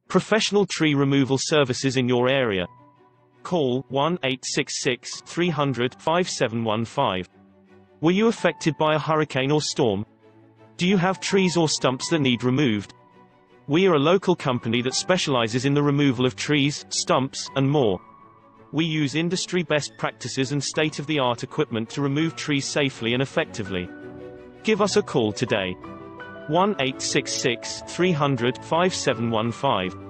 Professional tree removal services in your area. Call 1-866-300-5715. Were you affected by a hurricane or storm? Do you have trees or stumps that need removed? We are a local company that specializes in the removal of trees, stumps, and more. We use industry best practices and state-of-the-art equipment to remove trees safely and effectively. Give us a call today. 1-866-300-5715.